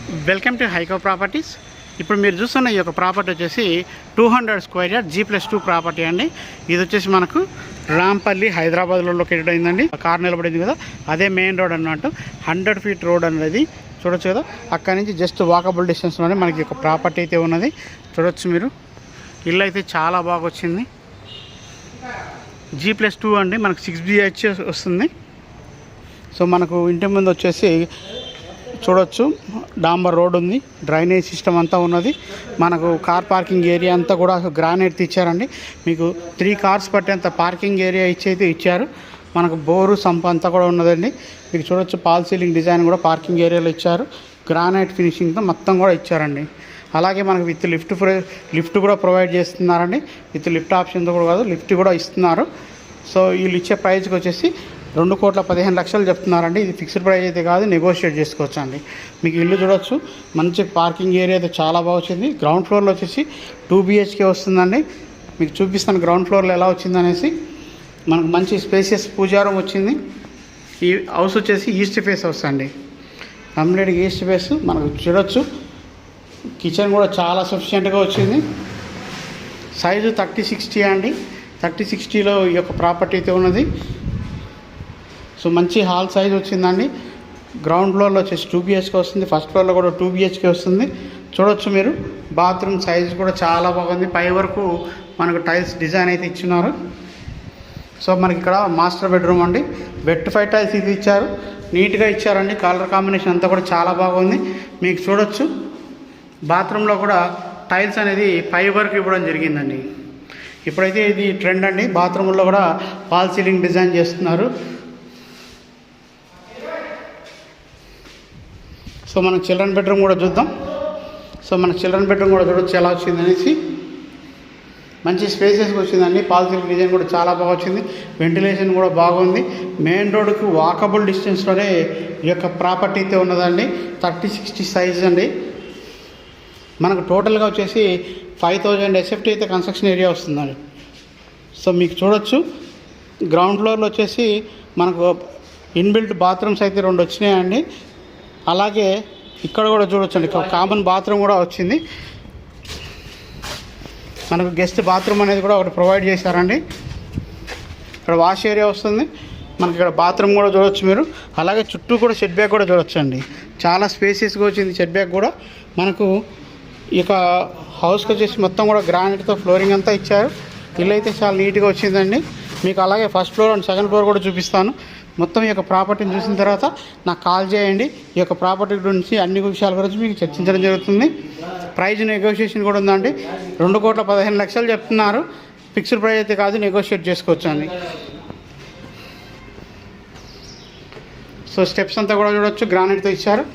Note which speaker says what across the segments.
Speaker 1: Welcome to హైకో properties. ఇప్పుడు మీరు చూస్తున్న ఈ యొక్క ప్రాపర్టీ వచ్చేసి 200 స్క్వేర్ యార్డ్ G+2 ప్రాపర్టీ అండి. ఇది వచ్చేసి మనకు రాంపల్లి హైదరాబాద్లో లొకేటెడ్ అయిందండి. కార్ నిలబడింది కదా, అదే మెయిన్ రోడ్ అన్నట్టు. 100 ఫీట్ రోడ్ అనేది చూడొచ్చు కదా. అక్కడి నుంచి జస్ట్ వాకబుల్ డిస్టెన్స్లోనే మనకి ఒక ప్రాపర్టీ అయితే ఉన్నది. చూడొచ్చు మీరు. ఇల్లు అయితే చాలా బాగా వచ్చింది. G+2 అండి, మనకు 6 BH వస్తుంది. సో మనకు ఇంటి ముందు వచ్చేసి చూడొచ్చు డాంబర్ రోడ్ ఉంది, డ్రైనేజ్ సిస్టమ్ అంతా ఉన్నది. మనకు కార్ పార్కింగ్ ఏరియా అంతా కూడా గ్రానైట్ ఇచ్చారండి. మీకు 3 కార్స్ పట్టేంత పార్కింగ్ ఏరియా అయితే ఇచ్చారు. మనకు బోరు సంప అంతా కూడా ఉన్నదండి. మీకు చూడొచ్చు పాల్ సీలింగ్ డిజైన్ కూడా పార్కింగ్ ఏరియాలో ఇచ్చారు. గ్రానైట్ ఫినిషింగ్తో మొత్తం కూడా ఇచ్చారండి. అలాగే మనకు విత్ లిఫ్ట్ కూడా ప్రొవైడ్ చేస్తున్నారండి. విత్ లిఫ్ట్ ఆప్షన్తో కూడా కాదు, లిఫ్ట్ కూడా ఇస్తున్నారు. సో వీళ్ళు ఇచ్చే ప్రైస్కి వచ్చేసి 2,15,00,000 చెప్తున్నారండి. ఇది ఫిక్స్డ్ ప్రైస్ అయితే కాదు, నెగోషియేట్ చేసుకోవచ్చు అండి. మీకు ఇల్లు చూడొచ్చు, మంచి పార్కింగ్ ఏరియా అయితే చాలా బాగా వచ్చింది. గ్రౌండ్ ఫ్లోర్లో వచ్చేసి 2 BHK వస్తుందండి. మీకు చూపిస్తాను గ్రౌండ్ ఫ్లోర్లో ఎలా వచ్చిందనేసి. మనకు మంచి స్పేసియస్ పూజారం వచ్చింది. ఈ హౌస్ వచ్చేసి ఈస్ట్ ఫేస్ హౌస్ అండి, కంప్లీట్గా ఈస్ట్ ఫేస్. మనకు చూడొచ్చు కిచెన్ కూడా చాలా సఫిషియెంట్గా వచ్చింది. సైజు 30-60 అండి. 30-60లో ఈ యొక్క ప్రాపర్టీ అయితే ఉన్నది. సో మంచి హాల్ సైజ్ వచ్చిందండి. గ్రౌండ్ ఫ్లోర్లో వచ్చేసి 2 BHK వస్తుంది, ఫస్ట్ ఫ్లోర్లో కూడా 2 BHK వస్తుంది. చూడొచ్చు మీరు. బాత్రూమ్ సైజ్ కూడా చాలా బాగుంది. పై వరకు మనకు టైల్స్ డిజైన్ అయితే ఇచ్చినారు. సో మనకి ఇక్కడ మాస్టర్ బెడ్రూమ్ అండి. వెట్టిఫై టైల్స్ ఇది ఇచ్చారు, నీట్గా ఇచ్చారండి. కలర్ కాంబినేషన్ అంతా కూడా చాలా బాగుంది. మీకు చూడొచ్చు బాత్రూంలో కూడా టైల్స్ అనేది పై వరకు ఇవ్వడం జరిగిందండి. ఇప్పుడైతే ఇది ట్రెండ్ అండి. బాత్రూంలో కూడా ఫాల్ సీలింగ్ డిజైన్ చేస్తున్నారు. సో మన చిల్డ్రన్ బెడ్రూమ్ కూడా చూద్దాం. సో మన చిల్డ్రన్ బెడ్రూమ్ కూడా చూడొచ్చు ఎలా వచ్చింది అనేసి. మంచి స్పేసెస్గా వచ్చిందండి. ఫాల్ సీలింగ్ డిజైన్ కూడా చాలా బాగా వచ్చింది. వెంటిలేషన్ కూడా బాగుంది. మెయిన్ రోడ్డుకు వాకబుల్ డిస్టెన్స్లోనే ఈ యొక్క ప్రాపర్టీ అయితే ఉన్నదండి. 30-60 సైజ్ అండి. మనకు టోటల్గా వచ్చేసి 5,000 SFT అయితే కన్స్ట్రక్షన్ ఏరియా వస్తుందండి. సో మీకు చూడొచ్చు గ్రౌండ్ ఫ్లోర్లో వచ్చేసి మనకు ఇన్బిల్ట్ బాత్రూమ్స్ అయితే 2 వచ్చినాయండి. అలాగే ఇక్కడ కూడా చూడొచ్చండి, కామన్ బాత్రూమ్ కూడా వచ్చింది. మనకు గెస్ట్ బాత్రూమ్ అనేది కూడా ఒకటి ప్రొవైడ్ చేశారండి. ఇక్కడ వాష్ ఏరియా వస్తుంది. మనకి ఇక్కడ బాత్రూమ్ కూడా చూడొచ్చు మీరు. అలాగే చుట్టూ కూడా షెడ్ బ్యాక్ కూడా చూడొచ్చండి. చాలా స్పేసెస్గా వచ్చింది షెడ్ బ్యాక్ కూడా. మనకు ఇక హౌస్కి వచ్చేసి మొత్తం కూడా గ్రానైట్తో ఫ్లోరింగ్ అంతా ఇచ్చారు. ఇల్లు అయితే చాలా నీట్గా వచ్చిందండి. మీకు అలాగే first floor and second floor కూడా చూపిస్తాను. మొత్తం ఈ యొక్క ప్రాపర్టీని చూసిన తర్వాత నాకు కాల్ చేయండి. ఈ యొక్క ప్రాపర్టీ గురించి అన్ని విషయాల గురించి మీకు చర్చించడం జరుగుతుంది. ప్రైజ్ నెగోషియేషన్ కూడా ఉందండి. 2,15,00,000 చెప్తున్నారు. ఫిక్స్డ్ ప్రైస్ అయితే కాదు, నెగోషియేట్ చేసుకోవచ్చు అండి. సో స్టెప్స్ అంతా కూడా చూడొచ్చు, గ్రానైట్తో ఇచ్చారు.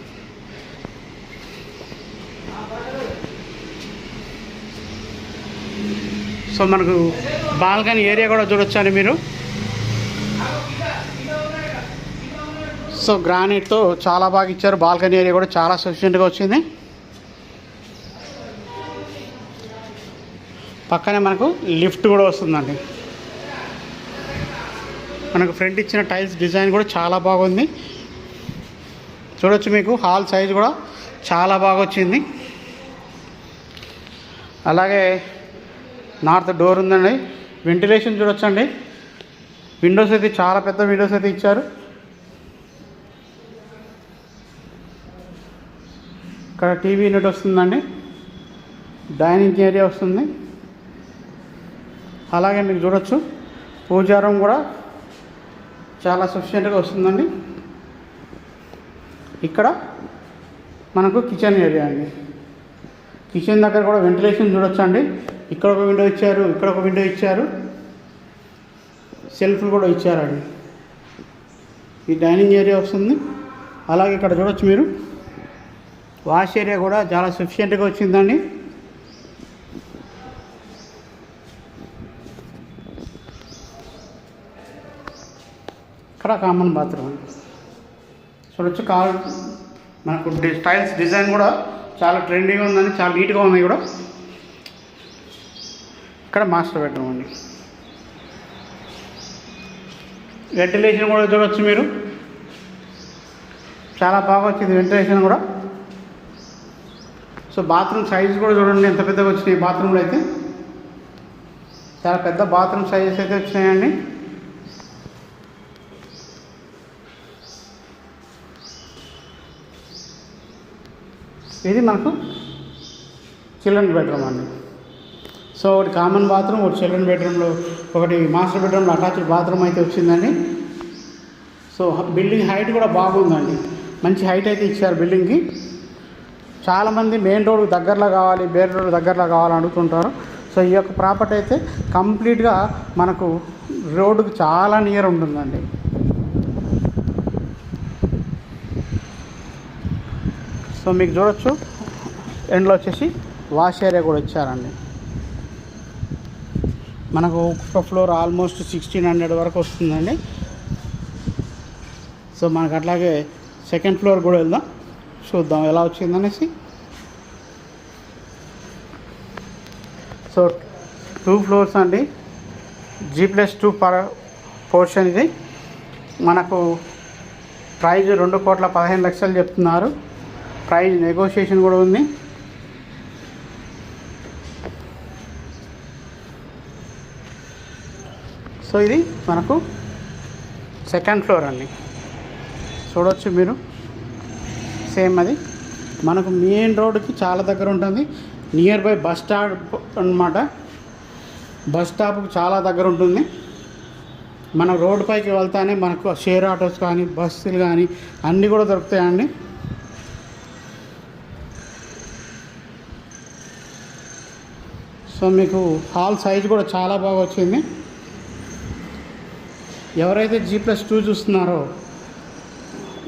Speaker 1: సో మనకు బాల్కనీ ఏరియా కూడా చూడొచ్చు అండి మీరు. సో గ్రానైట్తో చాలా బాగా ఇచ్చారు. బాల్కనీ ఏరియా కూడా చాలా సఫిషియెంట్గా వచ్చింది. పక్కనే మనకు లిఫ్ట్ కూడా వస్తుందండి. మనకు ఫ్రంట్ ఇచ్చిన టైల్స్ డిజైన్ కూడా చాలా బాగుంది. చూడొచ్చు మీకు హాల్ సైజ్ కూడా చాలా బాగా వచ్చింది. అలాగే నార్త్ డోర్ ఉందండి. వెంటిలేషన్ చూడొచ్చండి. విండోస్ అయితే చాలా పెద్ద విండోస్ అయితే ఇచ్చారు. ఇక్కడ టీవీ యూనిట్ వస్తుందండి. డైనింగ్ ఏరియా వస్తుంది. అలాగే మీకు చూడొచ్చు పూజారం కూడా చాలా సఫిషియెంట్గా వస్తుందండి. ఇక్కడ మనకు కిచెన్ ఏరియా అండి. కిచెన్ దగ్గర కూడా వెంటిలేషన్ చూడొచ్చండి. ఇక్కడ ఒక విండో ఇచ్చారు, ఇక్కడ ఒక విండో ఇచ్చారు. సెల్ఫ్లు కూడా ఇచ్చారండి. ఈ డైనింగ్ ఏరియా వస్తుంది. అలాగే ఇక్కడ చూడొచ్చు మీరు వాష్ ఏరియా కూడా చాలా సఫిషియెంట్గా వచ్చిందండి. ఇక్కడ కామన్ బాత్రూమ్ చూడొచ్చు. మనకు టైల్స్ డిజైన్ కూడా చాలా ట్రెండీగా ఉందండి, చాలా నీట్గా ఉన్నాయి కూడా. ఇక్కడ మాస్టర్ బెడ్రూమ్ అండి. వెంటిలేషన్ కూడా చూడవచ్చు మీరు, చాలా బాగా వచ్చింది వెంటిలేషన్ కూడా. సో బాత్రూమ్ సైజ్ కూడా చూడండి ఎంత పెద్దగా వచ్చినాయి. బాత్రూమ్లో అయితే చాలా పెద్ద బాత్రూమ్ సైజెస్ అయితే వచ్చినాయండి. ఇది మనకు చిల్డ్రన్ బెడ్రూమ్ అండి. సో ఒకటి కామన్ బాత్రూమ్, ఒకటి చిల్డ్రన్ బెడ్రూమ్లో, ఒకటి మాస్టర్ బెడ్రూమ్లో అటాచ్డ్ బాత్రూమ్ అయితే వచ్చిందండి. సో బిల్డింగ్ హైట్ కూడా బాగుందండి, మంచి హైట్ అయితే ఇచ్చారు బిల్డింగ్కి. చాలామంది మెయిన్ రోడ్ దగ్గరలో కావాలి, బేర్ రోడ్ దగ్గరలో కావాలని అడుగుతుంటారు. సో ఈ యొక్క ప్రాపర్టీ అయితే కంప్లీట్గా మనకు రోడ్డుకు చాలా నియర్ ఉంటుందండి. సో మీకు చూడొచ్చు ఎండ్లో వచ్చేసి వాష్ ఏరియా కూడా ఇచ్చారండి. మనకు ఒక్కొక్క ఫ్లోర్ ఆల్మోస్ట్ 1600 వరకు వస్తుందండి. సో మనకు అట్లాగే సెకండ్ ఫ్లోర్ కూడా వెళ్దాం, చూద్దాం ఎలా వచ్చిందనేసి. సో 2 ఫ్లోర్స్ అండి, G+2 పోర్షన్. ఇది మనకు ప్రైజ్ 2,15,00,000 చెప్తున్నారు. ప్రైజ్ నెగోషియేషన్ కూడా ఉంది. సో ఇది మనకు సెకండ్ ఫ్లోర్ అండి, చూడవచ్చు మీరు. సేమ్ అది మనకు మెయిన్ రోడ్డుకి చాలా దగ్గర ఉంటుంది. నియర్ బై బస్ స్టాప్ అన్నమాట. బస్ స్టాప్కి చాలా దగ్గర ఉంటుంది. మనం రోడ్డు పైకి వెళ్తానే మనకు షేర్ ఆటోస్ కానీ బస్సులు కానీ అన్నీ కూడా దొరుకుతాయండి. సో మీకు హాల్ సైజ్ కూడా చాలా బాగా వచ్చింది. ఎవరైతే G+2 చూస్తున్నారో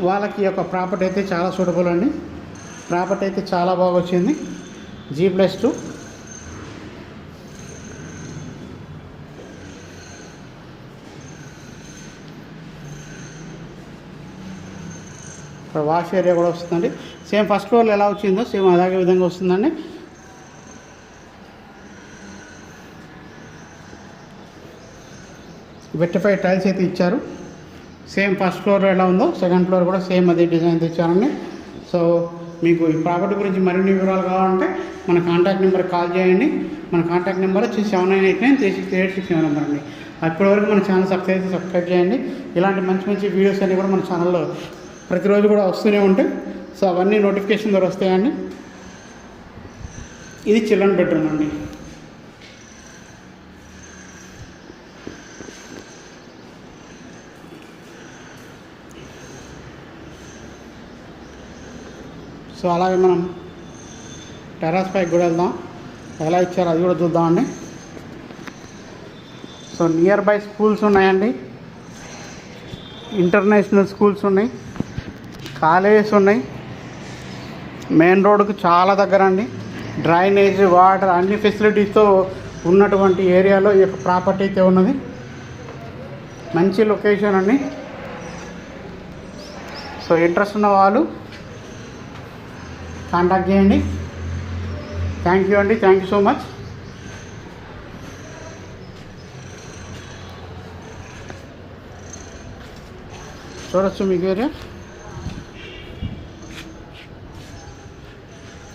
Speaker 1: వాళ్ళకి ఈ యొక్క ప్రాపర్టీ అయితే చాలా సూటబుల్ అండి. ప్రాపర్టీ అయితే చాలా బాగా వచ్చింది G+2. ఇక్కడ వాష్ ఏరియా కూడా వస్తుందండి. సేమ్ ఫస్ట్ ఫ్లోర్లో ఎలా వచ్చిందో సేమ్ అలాగే విధంగా వస్తుందండి. వెట్టిఫైడ్ టైల్స్ అయితే ఇచ్చారు. సేమ్ ఫస్ట్ ఫ్లోర్ ఎలా ఉందో సెకండ్ ఫ్లోర్ కూడా సేమ్ అదే డిజైన్ ఇచ్చారండి. సో మీకు ఈ ప్రాపర్టీ గురించి మరిన్ని వివరాలు కావాలంటే మన కాంటాక్ట్ నెంబర్కి కాల్ చేయండి. మన కాంటాక్ట్ నెంబర్ వచ్చి 7989363867 నెంబర్ అండి. అప్పటివరకు మన ఛానల్ సబ్స్క్రైబ్ చేయండి. ఇలాంటి మంచి మంచి వీడియోస్ అన్నీ కూడా మన ఛానల్లో ప్రతిరోజు కూడా వస్తూనే ఉంటాయి. సో అవన్నీ నోటిఫికేషన్ ద్వారా వస్తాయండి. ఇది చిల్డ్రన్ బెడ్రూమ్ అండి. సో అలాగే మనం టెర్రస్ పైకి కూడా వెళ్దాం, ఎలా ఇచ్చారో అది కూడా చూద్దామండి. సో నియర్ బై స్కూల్స్ ఉన్నాయండి, ఇంటర్నేషనల్ స్కూల్స్ ఉన్నాయి, కాలేజెస్ ఉన్నాయి. మెయిన్ రోడ్డుకు చాలా దగ్గర అండి. డ్రైనేజ్, వాటర్ అన్ని ఫెసిలిటీస్తో ఉన్నటువంటి ఏరియాలో ఈ యొక్క ప్రాపర్టీ అయితే ఉన్నది. మంచి లొకేషన్ అండి. సో ఇంట్రెస్ట్ ఉన్న వాళ్ళు కాంటాక్ట్ చేయండి. థ్యాంక్ యూ అండి, థ్యాంక్ యూ సో మచ్. చూడొచ్చు మీకు ఏరియా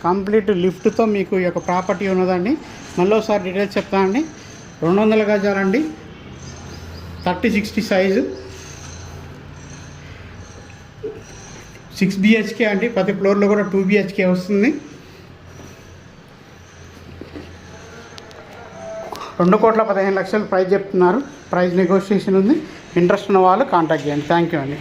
Speaker 1: కంప్లీట్ లిఫ్ట్తో మీకు ఈ యొక్క ప్రాపర్టీ ఉన్నదండి. మళ్ళీ ఒకసారి డీటెయిల్స్ చెప్తానండి. 200 గజాలండి, 30-60 సైజు, 6 BHK అండి. ప్రతి ఫ్లోర్లో కూడా 2 BHK వస్తుంది. 2,15,00,000 ప్రైస్ చెప్తున్నారు. ప్రైస్ నెగోషియేషన్ ఉంది. ఇంట్రెస్ట్ ఉన్న వాళ్ళు కాంటాక్ట్ చేయండి. థ్యాంక్ యూ అండి.